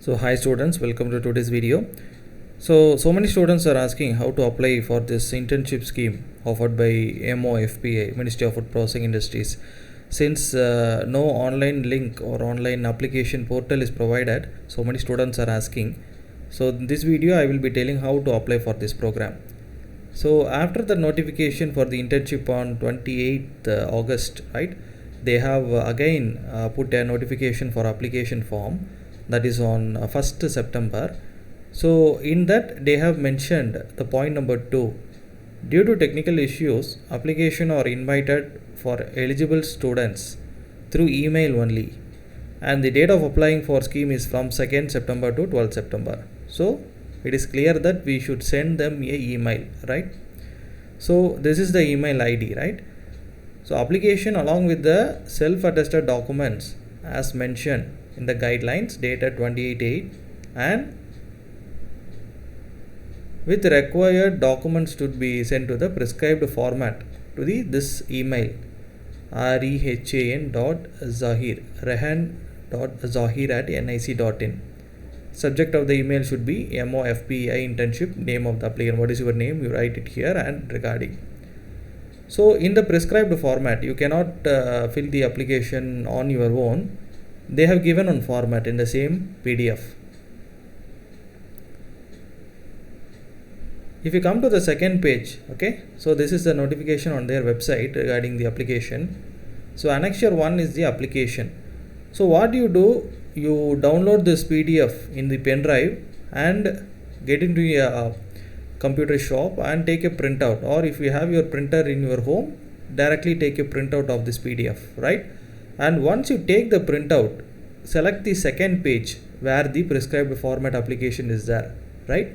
So hi students, welcome to today's video. So many students are asking how to apply for this internship scheme offered by MOFPI, Ministry of Food Processing Industries. Since no online link or online application portal is provided, so many students are asking. So in this video I will be telling how to apply for this program. So after the notification for the internship on 28th August, right, they have again put a notification for application form, that is on 1st September. So in that they have mentioned the point number 2, due to technical issues, application are invited for eligible students through email only, and the date of applying for scheme is from 2nd September to 12th September. So it is clear that we should send them a email, right? So this is the email ID, right? So application along with the self-attested documents as mentioned in the guidelines dated 28/8 and with required documents to be sent to the prescribed format to this email rehan.zahir@nic.in. Subject of the email should be MOFPI internship, name of the applicant. What is your name? You write it here and regarding. So in the prescribed format, you cannot fill the application on your own. They have given on format in the same PDF. If you come to the second page, okay, so this is the notification on their website regarding the application. So annexure 1 is the application. So what you do, you download this PDF in the pen drive and get into a computer shop and take a printout, or if you have your printer in your home, directly take a printout of this PDF, right? And once you take the printout, select the second page where the prescribed format application is there, right?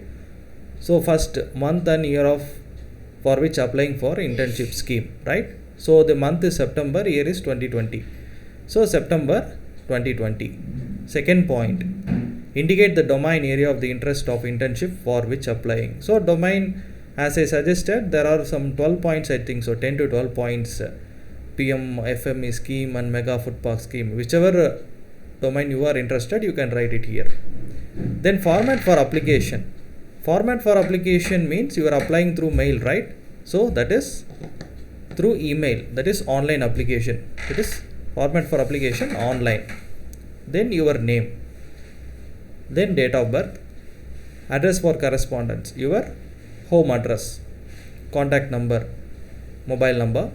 So first, month and year of for which applying for internship scheme, right? So the month is September, year is 2020. So September 2020. Second point, indicate the domain area of the interest of internship for which applying. So domain, as I suggested, there are some 12 points, I think so, 10 to 12 points. PM FME scheme and mega food park scheme, whichever domain you are interested, you can write it here. Then format for application. Format for application means you are applying through mail, right? So that is through email, that is online application. It is format for application online. Then your name, then date of birth, address for correspondence, your home address, contact number, mobile number,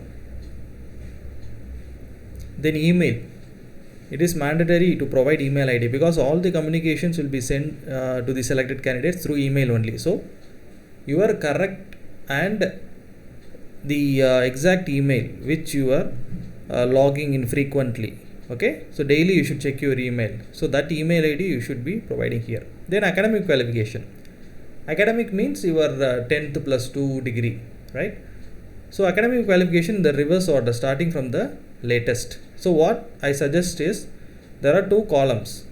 then email. It is mandatory to provide email ID because all the communications will be sent to the selected candidates through email only. So your correct and the exact email which you are logging in frequently. Okay, so daily you should check your email. So that email ID you should be providing here. Then academic qualification. Academic means your 10th plus 2 degree, right? So academic qualification, the reverse order starting from the latest. So what I suggest is, there are two columns.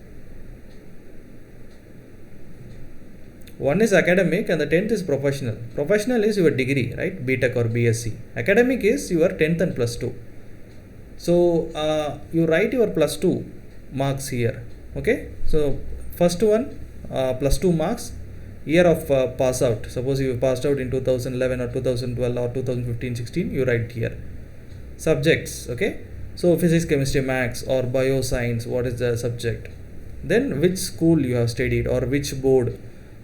One is academic and the 10th is professional. Professional is your degree, right? BTech or BSc. Academic is your 10th and plus 2. So you write your plus 2 marks here. Okay. So first one, plus 2 marks, year of pass out. Suppose you passed out in 2011 or 2012 or 2015-16, you write here. Subjects, okay. So physics, chemistry, maths or bioscience, what is the subject? Then which school you have studied or which board,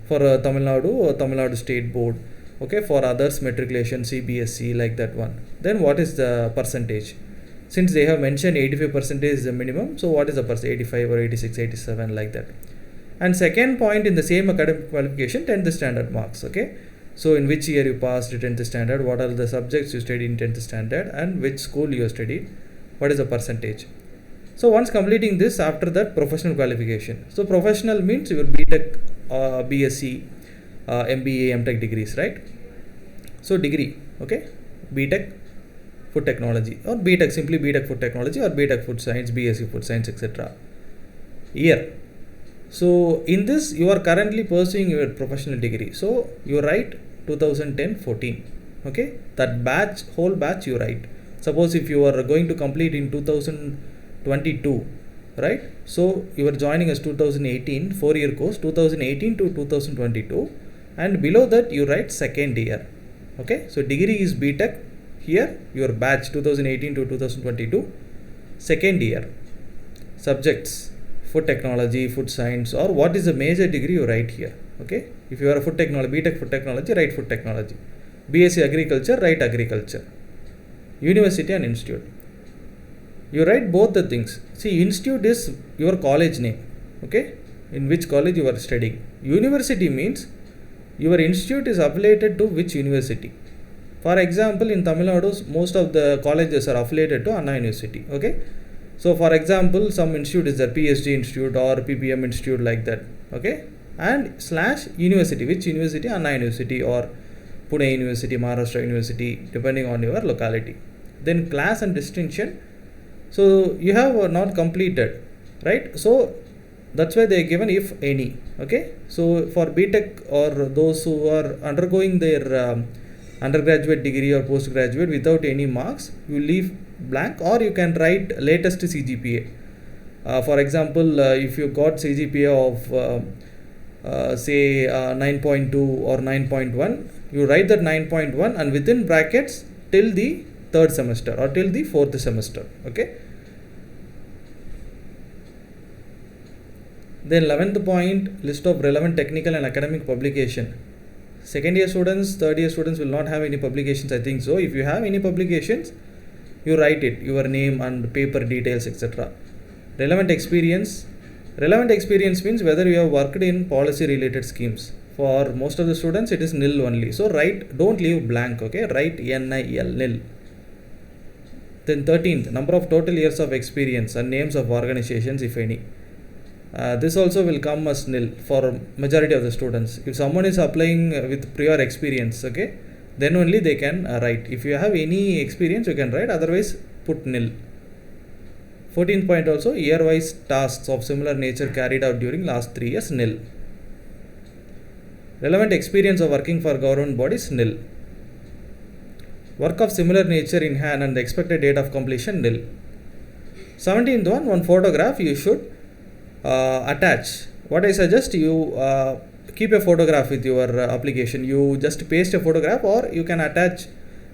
for Tamil Nadu or Tamil Nadu State Board, okay. For others, matriculation, CBSE, like that one. Then what is the percentage? Since they have mentioned 85% is the minimum, so what is the percentage? 85 or 86, 87, like that. And second point, in the same academic qualification, 10th standard marks, okay. So in which year you passed 10th standard, what are the subjects you studied in 10th standard, and which school you studied, what is the percentage. So once completing this, after that, professional qualification. So professional means your BTech, BSc, MBA, MTech degrees, right? So degree, okay, BTech food technology, or BTech, simply BTech food technology, or BTech food science, BSc food science, etc. Year. So in this, you are currently pursuing your professional degree. So you write 2010-14, okay, that batch, whole batch you write. Suppose if you are going to complete in 2022, right? So you are joining as 2018 4-year course 2018 to 2022, and below that you write second year. Okay, so degree is BTech, here your batch 2018 to 2022, second year. Subjects food technology, food science, or what is the major degree you write here. Okay, if you are a food technology, BTech food technology, write food technology. BSc agriculture, write agriculture. University and institute, you write both the things. See, institute is your college name, okay, in which college you are studying. University means your institute is affiliated to which university. For example, in Tamil Nadu, most of the colleges are affiliated to Anna University. Okay, so for example, some institute is the PSG Institute or PPM Institute, like that. Okay, and slash university, which university? Anna University or Pune University, Maharashtra University, depending on your locality. Then class and distinction. So you have not completed, right? So that's why they are given if any. Okay, so for BTech or those who are undergoing their undergraduate degree or postgraduate without any marks, you leave blank, or you can write latest CGPA. For example, if you got CGPA of say 9.2 or 9.1, you write that 9.1 and within brackets till the third semester or till the fourth semester. Okay, then 11th point, list of relevant technical and academic publication. Second year students, third year students will not have any publications, I think so. If you have any publications, you write it, your name and paper details, etc. Relevant experience. Relevant experience means whether you have worked in policy related schemes. For most of the students it is nil only, so write, don't leave blank. Okay, write NIL, nil. Then 13th, number of total years of experience and names of organizations, if any. This also will come as nil for majority of the students. If someone is applying with prior experience, okay, then only they can write. If you have any experience, you can write, otherwise put nil. 14th point also, year-wise tasks of similar nature carried out during last 3 years, nil. Relevant experience of working for government bodies, nil. Work of similar nature in hand and the expected date of completion, nil. 17th one photograph you should attach. What I suggest, you keep a photograph with your application. You just paste a photograph, or you can attach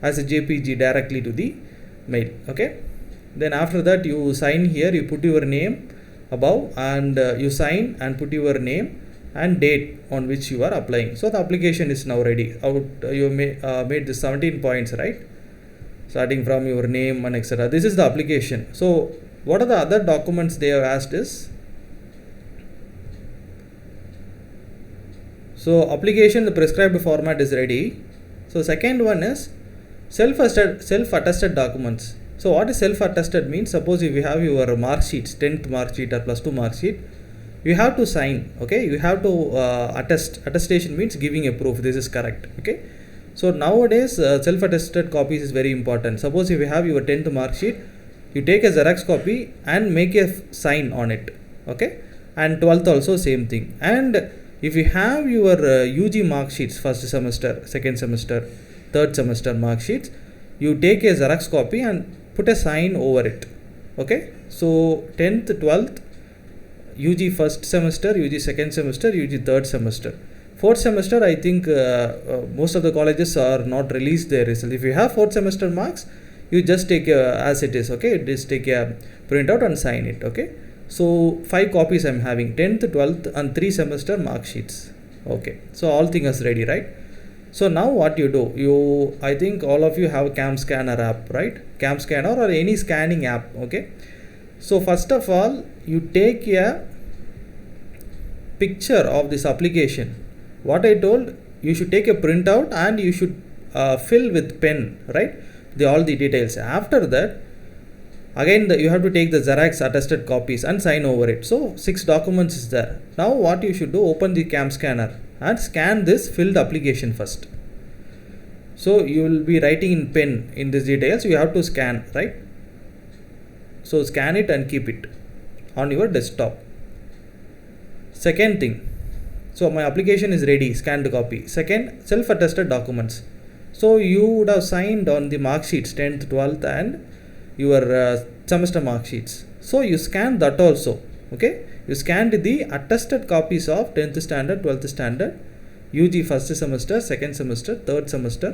as a JPG directly to the mail. Okay, then after that you sign here, you put your name above, and you sign and put your name and date on which you are applying. So the application is now ready. You made the 17 points, right, starting from your name and etc. This is the application. So what are the other documents they have asked is, so application, the prescribed format is ready. So second one is self-attested documents. So what is self-attested means, suppose if you have your mark sheets, 10th mark sheet or plus 2 mark sheet, you have to sign. Okay, you have to attest. Attestation means giving a proof this is correct. Okay, so nowadays self-attested copies is very important. Suppose if you have your 10th mark sheet, you take a Xerox copy and make a sign on it. Okay, and 12th also same thing. And if you have your UG mark sheets, first semester, second semester, third semester mark sheets, you take a Xerox copy and put a sign over it. Okay, so 10th, 12th, UG first semester, UG second semester, UG third semester. Fourth semester, I think most of the colleges are not released their result. If you have fourth semester marks, you just take as it is. Okay, just take a printout and sign it. Okay, so 5 copies I am having, 10th, 12th and 3 semester mark sheets. Okay, so all things are ready, right? So now what you do, I think all of you have Cam Scanner app, right? Cam Scanner or any scanning app. Okay, so first of all, you take a picture of this application. What I told, you should take a printout and you should fill with pen, right, all the details. After that, again you have to take the Xerox attested copies and sign over it. So 6 documents is there. Now what you should do, open the Cam Scanner and scan this filled application first. So you will be writing in pen in these details, you have to scan, right? So scan it and keep it on your desktop. Second thing, so my application is ready, scanned copy. Second, self-attested documents. So you would have signed on the mark sheets, 10th, 12th and your semester mark sheets. So you scan that also. Okay, you scanned the attested copies of 10th standard, 12th standard, UG first semester, second semester, third semester,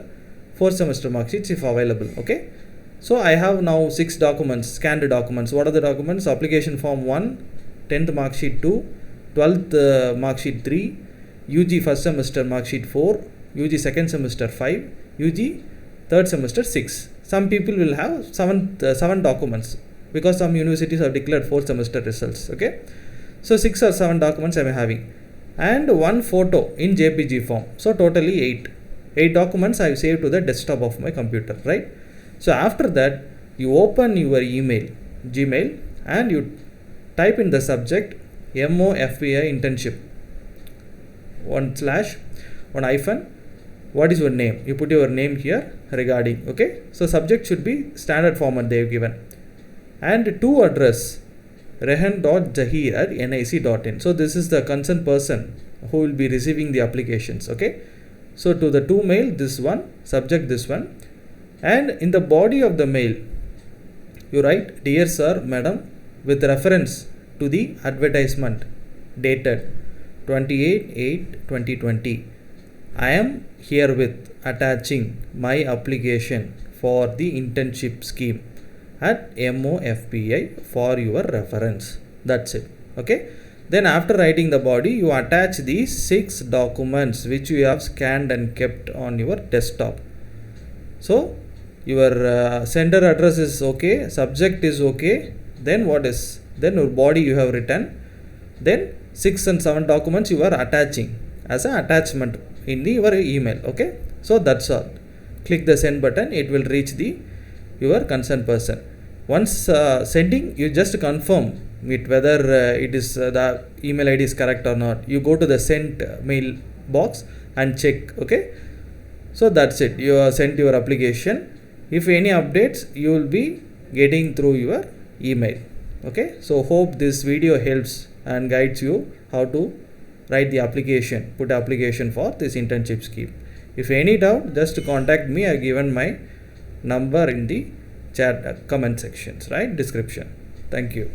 fourth semester mark sheets if available. Okay, so I have now 6 documents, scanned documents. What are the documents? Application form 1, 10th mark sheet 2, 12th mark sheet 3, UG first semester mark sheet 4, UG second semester 5, UG third semester 6. Some people will have 7 documents because some universities have declared 4th semester results. Okay, so 6 or 7 documents I am having, and 1 photo in JPG form. So totally 8 documents I have saved to the desktop of my computer, right? So after that, you open your email, Gmail, and you type in the subject MOFPI internship, one hyphen, what is your name? You put your name here regarding. Okay, so subject should be standard format they have given, and to address rehan.jahir@nic.in. So this is the concerned person who will be receiving the applications. Okay, so to the to mail, this one, subject this one, and in the body of the mail you write, dear sir, madam, with reference to the advertisement dated 28/8/2020, I am herewith attaching my application for the internship scheme at MOFPI for your reference. That's it. Okay, then after writing the body, you attach these 6 documents which you have scanned and kept on your desktop. So your sender address is okay, subject is okay, then what is, then your body you have written, then 6 and 7 documents you are attaching as an attachment in your email. Okay, so that's all. Click the send button, it will reach your concerned person. Once sending, you just confirm it whether it is the email ID is correct or not. You go to the sent mail box and check. Okay, so that's it, you have sent your application. If any updates, you will be getting through your email. Okay, so hope this video helps and guides you how to write the application, put application for this internship scheme. If any doubt, just contact me. I have given my number in the chat comment sections, right, description. Thank you.